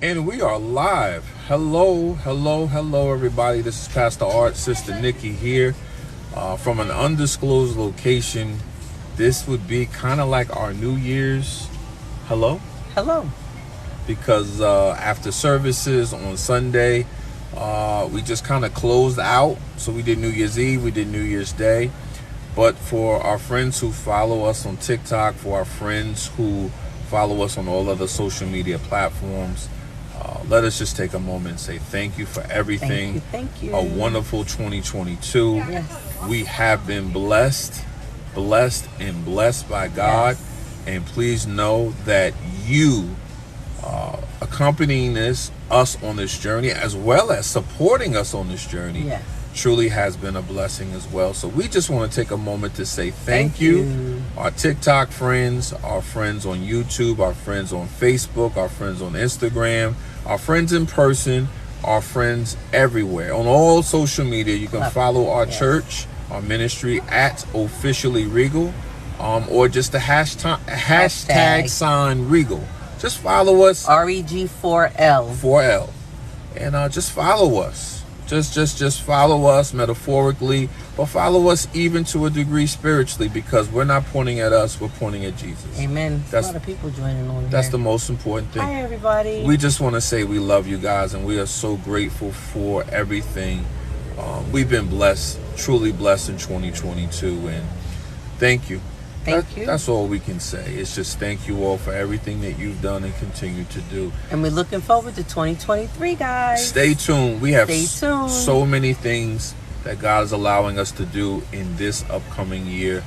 And we are live. Hello, everybody. This is Pastor Art, Sister Nikki here from an undisclosed location. This would be kind of like our New Year's hello, because after services on Sunday, we just kind of closed out. So we did New Year's Eve, we did New Year's Day. But for our friends who follow us on TikTok, for our friends who follow us on all other social media platforms, let us just take a moment and say thank you for everything. Thank you. A wonderful 2022. Yes. We have been blessed by God. Yes. And please know that you accompanying us on this journey, as well as supporting us on this journey, Yes. truly has been a blessing as well. So we just want to take a moment to say thank you. Our TikTok friends, our friends on YouTube, our friends on Facebook, our friends on Instagram, our friends in person, our friends everywhere. On all social media, you can follow our church, our ministry at Officially Regal, or just the hashtag sign Regal. Just follow us. REG4L. 4L. And just follow us. Just follow us metaphorically, but follow us even to a degree spiritually, because we're not pointing at us, we're pointing at Jesus. Amen. That's a lot of people joining on That's here. the most important thing. Hi, everybody. We just want to say we love you guys, and we are so grateful for everything. We've been blessed, truly blessed in 2022, and thank you. Thank you. That's all we can say. It's just thank you all for everything that you've done and continue to do. And we're looking forward to 2023, guys. Stay tuned. We have Stay tuned. So many things that God is allowing us to do in this upcoming year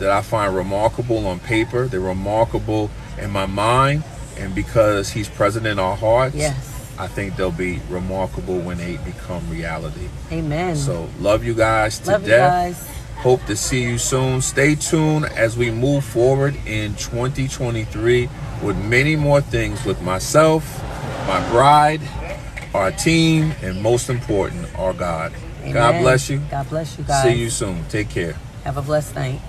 that I find remarkable on paper. They're remarkable in my mind. And because He's present in our hearts, Yes. I think they'll be remarkable when they become reality. Amen. So love you guys to Love you death. guys. Hope to see you soon. Stay tuned as we move forward in 2023 with many more things with myself, my bride, our team, and most important, our God. Amen. God bless you. God bless you guys. See you soon. Take care. Have a blessed night.